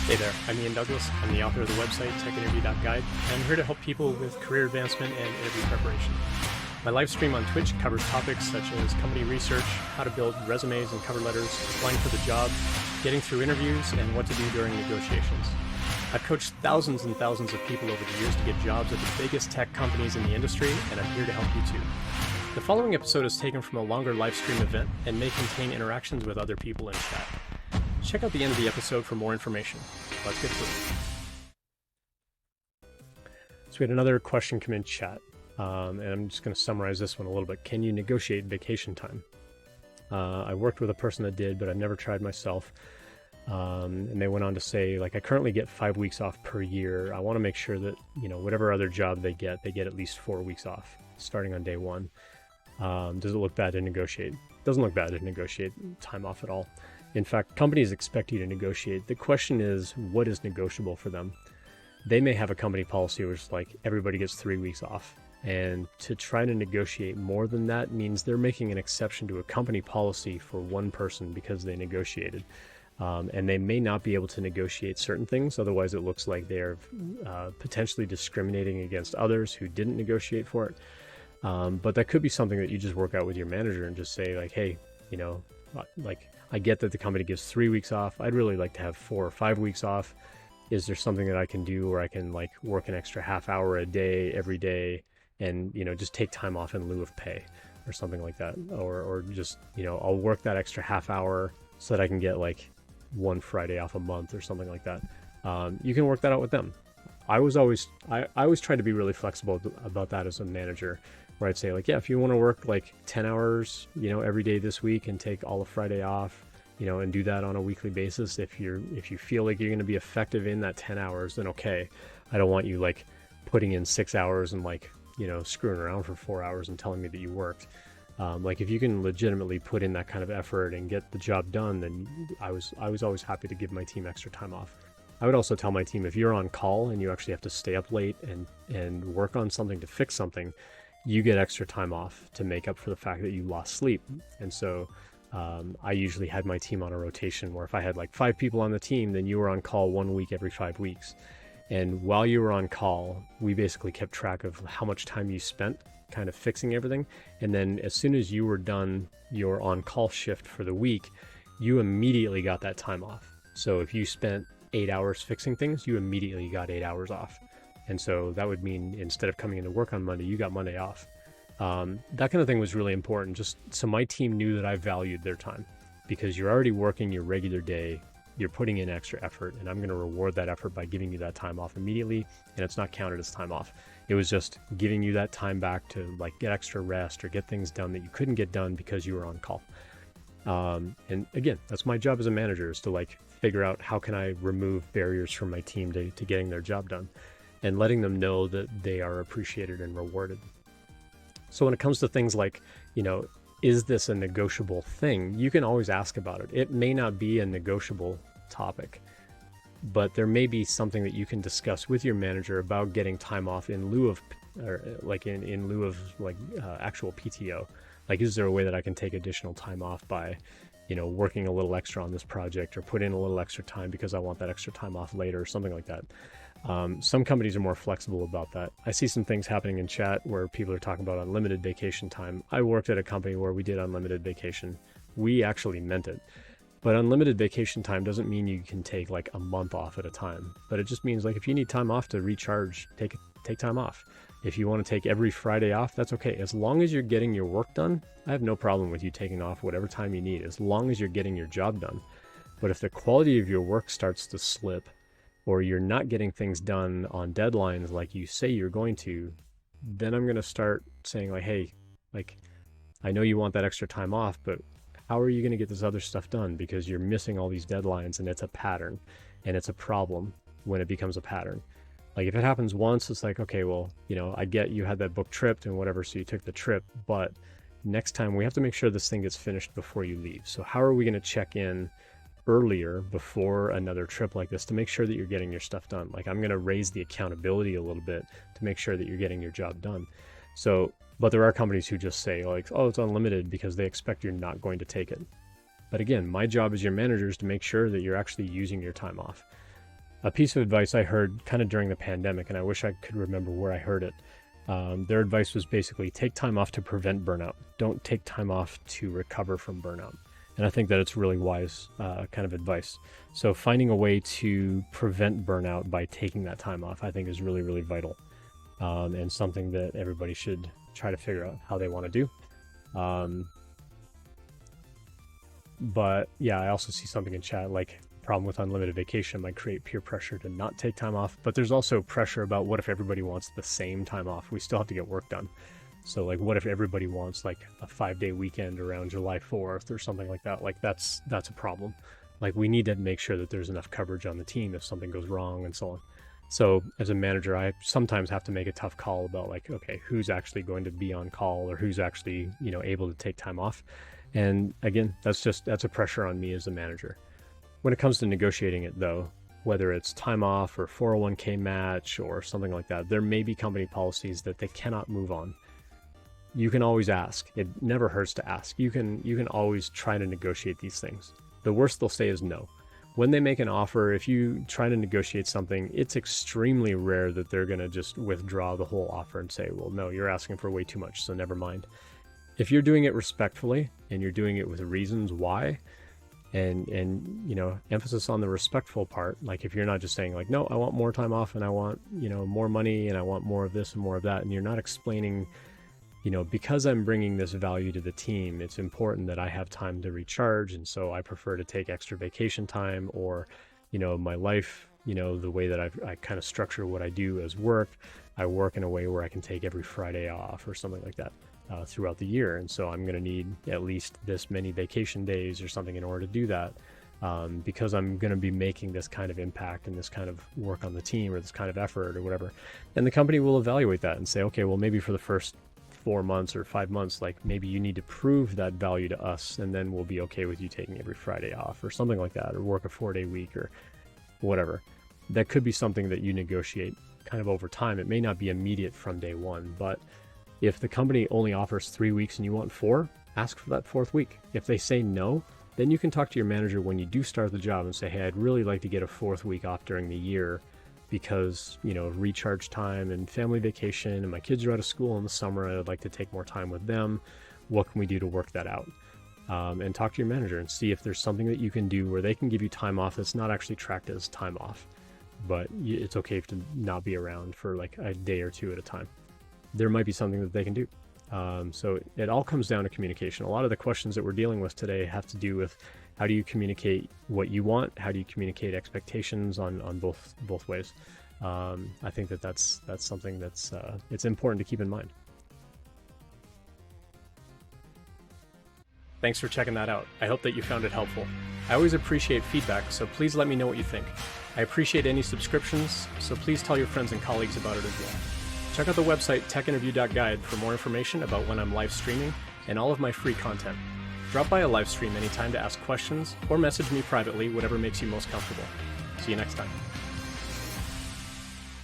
Hey there, I'm Ian Douglas. I'm the author of the website techinterview.guide, and I'm here to help people with career advancement and interview preparation. My live stream on Twitch covers topics such as company research, how to build resumes and cover letters, applying for the job, getting through interviews, and what to do during negotiations. I've coached thousands and thousands of people over the years to get jobs at the biggest tech companies in the industry, and I'm here to help you too. The following episode is taken from a longer live stream event and may contain interactions with other people in chat. Check out the end of the episode for more information. Let's get to it. So we had another question come in chat, and I'm just going to summarize this one a little bit. Can you negotiate vacation time? I worked with a person that did, but I've never tried myself. And they went on to say, like, I currently get 5 weeks off per year. I want to make sure that, whatever other job they get at least 4 weeks off starting on day one. Does it look bad to negotiate? It doesn't look bad to negotiate time off at all. In fact, companies expect you to negotiate. The question is, what is negotiable for them? They may have a company policy where it's like everybody gets 3 weeks off. And to try to negotiate more than that means they're making an exception to a company policy for one person because they negotiated. And they may not be able to negotiate certain things. Otherwise, it looks like they're potentially discriminating against others who didn't negotiate for it. But that could be something that you just work out with your manager and just say, like, hey, I get that the company gives 3 weeks off. I'd really like to have 4 or 5 weeks off. Is there something that I can do where I can work an extra half hour a day every day and, just take time off in lieu of pay or something like that? Or just, I'll work that extra half hour so that I can get one Friday off a month or something like that. You can work that out with them. I always try to be really flexible about that as a manager, where I'd say, yeah, if you want to work 10 hours, every day this week and take all of Friday off, and do that on a weekly basis. If you feel like you're going to be effective in that 10 hours, then okay. I don't want you putting in 6 hours and screwing around for 4 hours and telling me that you worked. If you can legitimately put in that kind of effort and get the job done, then I was always happy to give my team extra time off. I would also tell my team, if you're on call and you actually have to stay up late and work on something to fix something, you get extra time off to make up for the fact that you lost sleep. And so I usually had my team on a rotation where if I had 5 people on the team, then you were on call 1 week every 5 weeks. And while you were on call, we basically kept track of how much time you spent kind of fixing everything. And then as soon as you were done your on-call shift for the week, you immediately got that time off. So if you spent 8 hours fixing things, you immediately got 8 hours off. And so that would mean instead of coming into work on Monday, you got Monday off. That kind of thing was really important, just so my team knew that I valued their time, because you're already working your regular day, you're putting in extra effort, and I'm going to reward that effort by giving you that time off immediately, and it's not counted as time off. It was just giving you that time back to get extra rest or get things done that you couldn't get done because you were on call. And again, that's my job as a manager, is to figure out how can I remove barriers from my team to getting their job done and letting them know that they are appreciated and rewarded. So when it comes to things is this a negotiable thing? You can always ask about it. It may not be a negotiable topic, but there may be something that you can discuss with your manager about getting time off in lieu of, in lieu of actual PTO. Is there a way that I can take additional time off by, working a little extra on this project, or put in a little extra time because I want that extra time off later, or something like that. Some companies are more flexible about that. I see some things happening in chat where people are talking about unlimited vacation time. I worked at a company where we did unlimited vacation. We actually meant it. But unlimited vacation time doesn't mean you can take a month off at a time. But it just means if you need time off to recharge, take time off. If you want to take every Friday off, that's okay. As long as you're getting your work done, I have no problem with you taking off whatever time you need, as long as you're getting your job done. But if the quality of your work starts to slip, or you're not getting things done on deadlines like you say you're going to, then I'm going to start saying hey, I know you want that extra time off, but how are you going to get this other stuff done? Because you're missing all these deadlines, and it's a pattern, and it's a problem when it becomes a pattern. If it happens once, it's okay, well, I get you had that book tripped and whatever, so you took the trip, but next time we have to make sure this thing gets finished before you leave. So how are we going to check in earlier before another trip like this to make sure that you're getting your stuff done? I'm going to raise the accountability a little bit to make sure that you're getting your job done. So, but there are companies who just say oh, it's unlimited because they expect you're not going to take it. But again, my job as your manager is to make sure that you're actually using your time off. A piece of advice I heard kind of during the pandemic, and I wish I could remember where I heard it. Their advice was basically take time off to prevent burnout. Don't take time off to recover from burnout. And I think that it's really wise kind of advice. So finding a way to prevent burnout by taking that time off, I think is really, really vital. And something that everybody should try to figure out how they want to do. But yeah, I also see something in chat like problem with unlimited vacation might create peer pressure to not take time off, but there's also pressure about what if everybody wants the same time off? We still have to get work done. So like, what if everybody wants like a 5-day weekend around July 4th or something like that? Like that's a problem. Like we need to make sure that there's enough coverage on the team if something goes wrong and so on. So as a manager, I sometimes have to make a tough call about like, okay, who's actually going to be on call or who's actually, able to take time off. And again, that's a pressure on me as a manager. When it comes to negotiating it though, whether it's time off or 401k match or something like that, there may be company policies that they cannot move on. You can always ask. It never hurts to ask. You can always try to negotiate these things. The worst they'll say is no. When they make an offer, if you try to negotiate something, it's extremely rare that they're going to just withdraw the whole offer and say, well, no, you're asking for way too much, so never mind. If you're doing it respectfully and you're doing it with reasons why, and emphasis on the respectful part, like if you're not just saying like, no, I want more time off and I want, more money and I want more of this and more of that, and you're not explaining, because I'm bringing this value to the team, it's important that I have time to recharge, and so I prefer to take extra vacation time, or my life, the way that I kind of structure what I do as work, I work in a way where I can take every Friday off or something like that throughout the year, and so I'm going to need at least this many vacation days or something in order to do that, because I'm going to be making this kind of impact and this kind of work on the team or this kind of effort or whatever. And the company will evaluate that and say, okay, well, maybe for the first 4 months or 5 months, like maybe you need to prove that value to us, and then we'll be okay with you taking every Friday off or something like that, or work a 4-day week or whatever. That could be something that you negotiate kind of over time. It may not be immediate from day one, but if the company only offers 3 weeks and you want 4, ask for that 4th week. If they say no, then you can talk to your manager when you do start the job and say, hey, I'd really like to get a 4th week off during the year because, recharge time and family vacation, and my kids are out of school in the summer. I'd like to take more time with them. What can we do to work that out? And talk to your manager and see if there's something that you can do where they can give you time off that's not actually tracked as time off, but it's okay to not be around for like a day or 2 at a time. There might be something that they can do. So it all comes down to communication. A lot of the questions that we're dealing with today have to do with how do you communicate what you want? How do you communicate expectations on both ways? I think that's something that's it's important to keep in mind. Thanks for checking that out. I hope that you found it helpful. I always appreciate feedback, so please let me know what you think. I appreciate any subscriptions, so please tell your friends and colleagues about it as well. Check out the website techinterview.guide for more information about when I'm live streaming and all of my free content. Drop by a live stream anytime to ask questions or message me privately, whatever makes you most comfortable. See you next time.